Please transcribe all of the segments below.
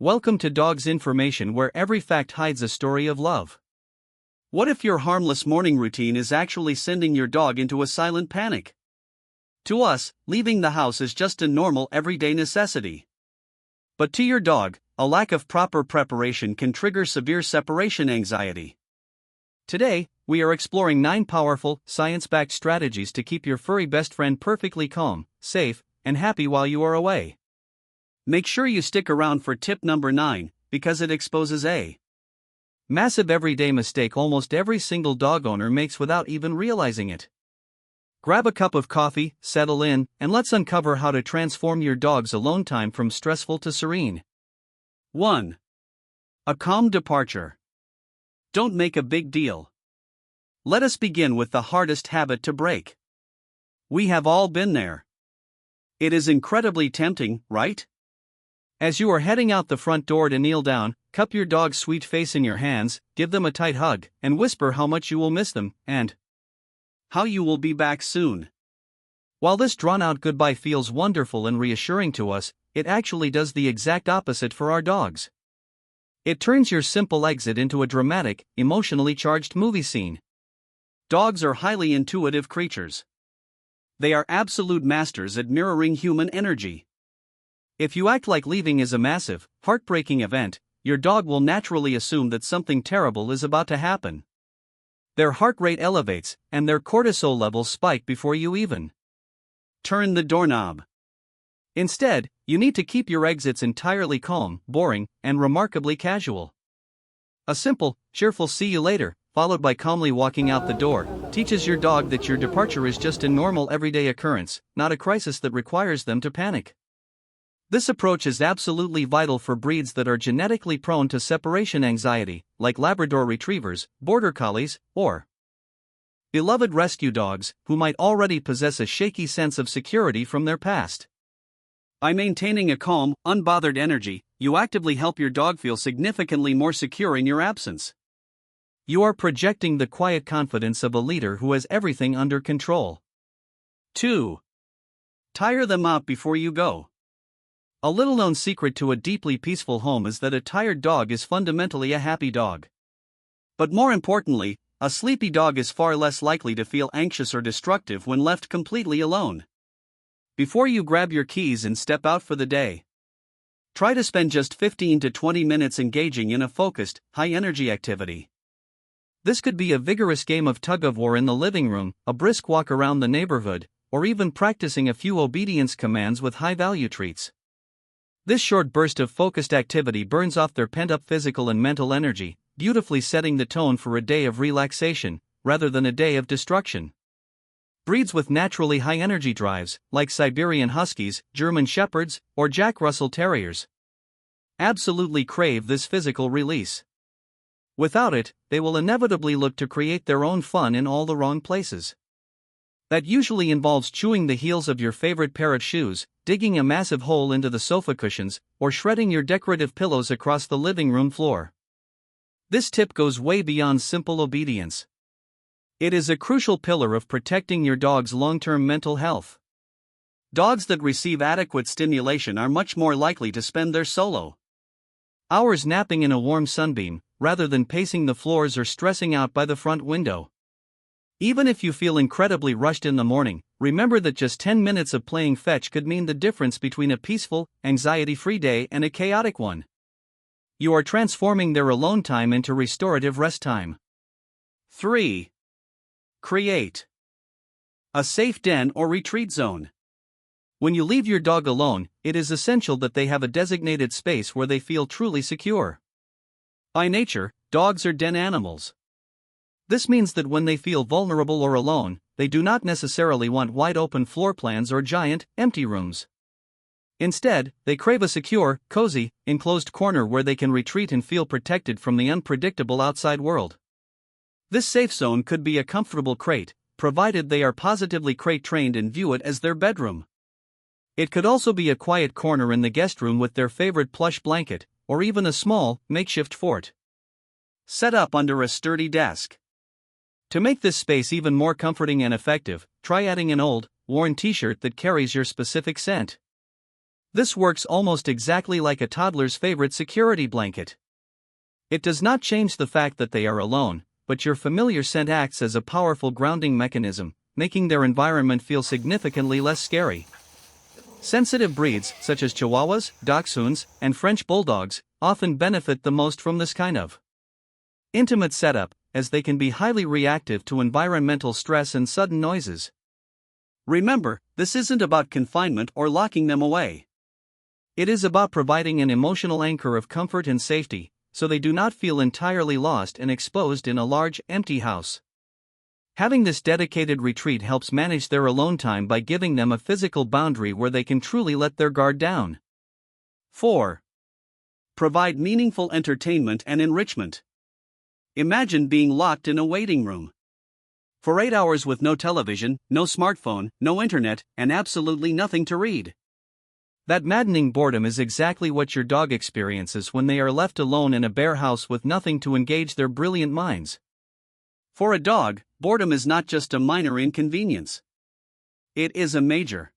Welcome to Dogs Information, where every fact hides a story of love. What if your harmless morning routine is actually sending your dog into a silent panic? To us, leaving the house is just a normal everyday necessity. But to your dog, a lack of proper preparation can trigger severe separation anxiety. Today, we are exploring 9 powerful, science-backed strategies to keep your furry best friend perfectly calm, safe, and happy while you are away. Make sure you stick around for tip number 9, because it exposes a massive everyday mistake almost every single dog owner makes without even realizing it. Grab a cup of coffee, settle in, and let's uncover how to transform your dog's alone time from stressful to serene. 1. A calm departure. Don't make a big deal. Let us begin with the hardest habit to break. We have all been there. It is incredibly tempting, right? As you are heading out the front door to kneel down, cup your dog's sweet face in your hands, give them a tight hug, and whisper how much you will miss them, and how you will be back soon. While this drawn-out goodbye feels wonderful and reassuring to us, it actually does the exact opposite for our dogs. It turns your simple exit into a dramatic, emotionally charged movie scene. Dogs are highly intuitive creatures. They are absolute masters at mirroring human energy. If you act like leaving is a massive, heartbreaking event, your dog will naturally assume that something terrible is about to happen. Their heart rate elevates, and their cortisol levels spike before you even turn the doorknob. Instead, you need to keep your exits entirely calm, boring, and remarkably casual. A simple, cheerful "see you later," followed by calmly walking out the door, teaches your dog that your departure is just a normal everyday occurrence, not a crisis that requires them to panic. This approach is absolutely vital for breeds that are genetically prone to separation anxiety, like Labrador Retrievers, Border Collies, or beloved rescue dogs, who might already possess a shaky sense of security from their past. By maintaining a calm, unbothered energy, you actively help your dog feel significantly more secure in your absence. You are projecting the quiet confidence of a leader who has everything under control. 2. Tire them out before you go. A little-known secret to a deeply peaceful home is that a tired dog is fundamentally a happy dog. But more importantly, a sleepy dog is far less likely to feel anxious or destructive when left completely alone. Before you grab your keys and step out for the day, try to spend just 15 to 20 minutes engaging in a focused, high-energy activity. This could be a vigorous game of tug-of-war in the living room, a brisk walk around the neighborhood, or even practicing a few obedience commands with high-value treats. This short burst of focused activity burns off their pent-up physical and mental energy, beautifully setting the tone for a day of relaxation, rather than a day of destruction. Breeds with naturally high energy drives, like Siberian Huskies, German Shepherds, or Jack Russell Terriers, absolutely crave this physical release. Without it, they will inevitably look to create their own fun in all the wrong places. That usually involves chewing the heels of your favorite pair of shoes, digging a massive hole into the sofa cushions, or shredding your decorative pillows across the living room floor. This tip goes way beyond simple obedience. It is a crucial pillar of protecting your dog's long-term mental health. Dogs that receive adequate stimulation are much more likely to spend their solo hours napping in a warm sunbeam, rather than pacing the floors or stressing out by the front window. Even if you feel incredibly rushed in the morning, remember that just 10 minutes of playing fetch could mean the difference between a peaceful, anxiety-free day and a chaotic one. You are transforming their alone time into restorative rest time. 3. Create a safe den or retreat zone. When you leave your dog alone, it is essential that they have a designated space where they feel truly secure. By nature, dogs are den animals. This means that when they feel vulnerable or alone, they do not necessarily want wide-open floor plans or giant, empty rooms. Instead, they crave a secure, cozy, enclosed corner where they can retreat and feel protected from the unpredictable outside world. This safe zone could be a comfortable crate, provided they are positively crate-trained and view it as their bedroom. It could also be a quiet corner in the guest room with their favorite plush blanket, or even a small, makeshift fort set up under a sturdy desk. To make this space even more comforting and effective, try adding an old, worn t-shirt that carries your specific scent. This works almost exactly like a toddler's favorite security blanket. It does not change the fact that they are alone, but your familiar scent acts as a powerful grounding mechanism, making their environment feel significantly less scary. Sensitive breeds, such as Chihuahuas, Dachshunds, and French Bulldogs, often benefit the most from this kind of intimate setup, as they can be highly reactive to environmental stress and sudden noises. Remember, this isn't about confinement or locking them away. It is about providing an emotional anchor of comfort and safety, so they do not feel entirely lost and exposed in a large, empty house. Having this dedicated retreat helps manage their alone time by giving them a physical boundary where they can truly let their guard down. 4. Provide meaningful entertainment and enrichment. Imagine being locked in a waiting room for 8 hours with no television, no smartphone, no internet, and absolutely nothing to read. That maddening boredom is exactly what your dog experiences when they are left alone in a bare house with nothing to engage their brilliant minds. For a dog, boredom is not just a minor inconvenience. It is a major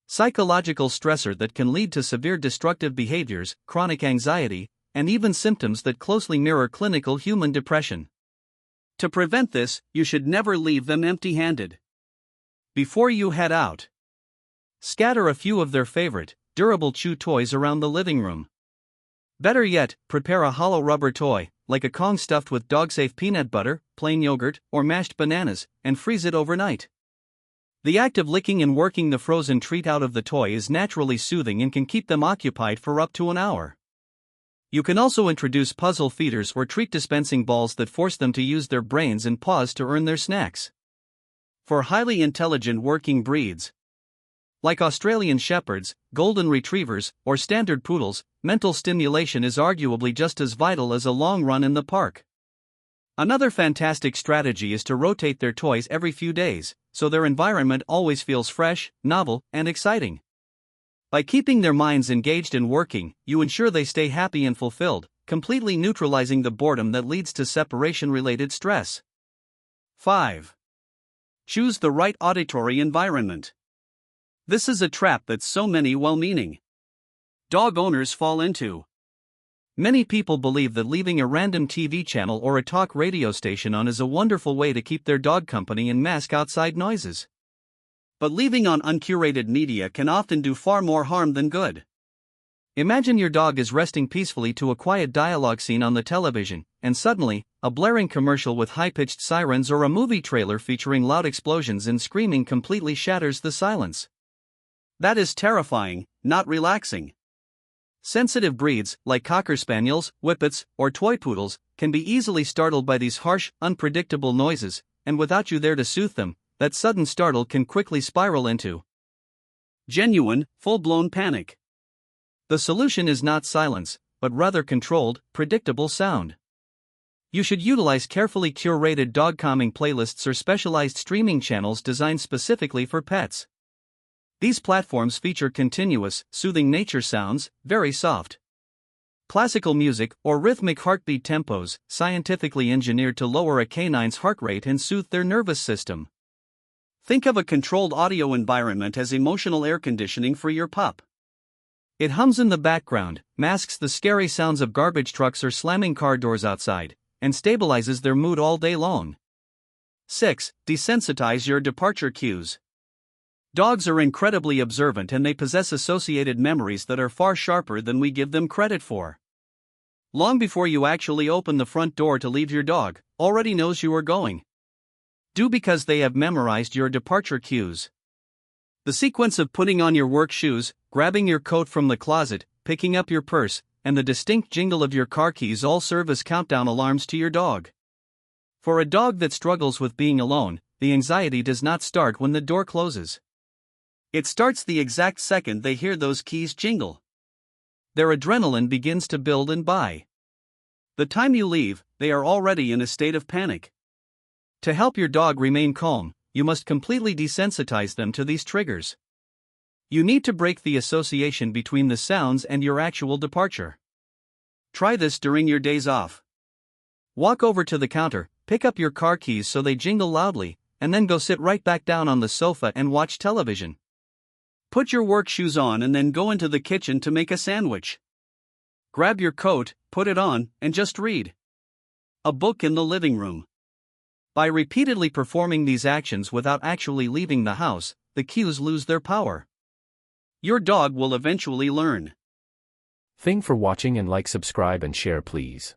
psychological stressor that can lead to severe destructive behaviors, chronic anxiety, and even symptoms that closely mirror clinical human depression. To prevent this, you should never leave them empty-handed. Before you head out, scatter a few of their favorite, durable chew toys around the living room. Better yet, prepare a hollow rubber toy, like a Kong stuffed with dog-safe peanut butter, plain yogurt, or mashed bananas, and freeze it overnight. The act of licking and working the frozen treat out of the toy is naturally soothing and can keep them occupied for up to an hour. You can also introduce puzzle feeders or treat dispensing balls that force them to use their brains and paws to earn their snacks. For highly intelligent working breeds, like Australian Shepherds, Golden Retrievers, or Standard Poodles, mental stimulation is arguably just as vital as a long run in the park. Another fantastic strategy is to rotate their toys every few days, so their environment always feels fresh, novel, and exciting. By keeping their minds engaged and working, you ensure they stay happy and fulfilled, completely neutralizing the boredom that leads to separation-related stress. 5. Choose the right auditory environment. This is a trap that so many well-meaning dog owners fall into. Many people believe that leaving a random TV channel or a talk radio station on is a wonderful way to keep their dog company and mask outside noises. But leaving on uncurated media can often do far more harm than good. Imagine your dog is resting peacefully to a quiet dialogue scene on the television, and suddenly, a blaring commercial with high-pitched sirens or a movie trailer featuring loud explosions and screaming completely shatters the silence. That is terrifying, not relaxing. Sensitive breeds, like Cocker Spaniels, Whippets, or Toy Poodles, can be easily startled by these harsh, unpredictable noises, and without you there to soothe them, that sudden startle can quickly spiral into genuine, full-blown panic. The solution is not silence, but rather controlled, predictable sound. You should utilize carefully curated dog calming playlists or specialized streaming channels designed specifically for pets. These platforms feature continuous, soothing nature sounds, very soft classical music, or rhythmic heartbeat tempos, scientifically engineered to lower a canine's heart rate and soothe their nervous system. Think of a controlled audio environment as emotional air conditioning for your pup. It hums in the background, masks the scary sounds of garbage trucks or slamming car doors outside, and stabilizes their mood all day long. 6. Desensitize your departure cues. Dogs are incredibly observant and they possess associated memories that are far sharper than we give them credit for. Long before you actually open the front door to leave, your dog already knows you are going. Because they have memorized your departure cues. The sequence of putting on your work shoes, grabbing your coat from the closet, picking up your purse, and the distinct jingle of your car keys all serve as countdown alarms to your dog. For a dog that struggles with being alone, the anxiety does not start when the door closes. It starts the exact second they hear those keys jingle. Their adrenaline begins to build, and by the time you leave, they are already in a state of panic. To help your dog remain calm, you must completely desensitize them to these triggers. You need to break the association between the sounds and your actual departure. Try this during your days off. Walk over to the counter, pick up your car keys so they jingle loudly, and then go sit right back down on the sofa and watch television. Put your work shoes on and then go into the kitchen to make a sandwich. Grab your coat, put it on, and just read a book in the living room. By repeatedly performing these actions without actually leaving the house, the cues lose their power. Your dog will eventually learn. Thanks for watching and like, subscribe and share please.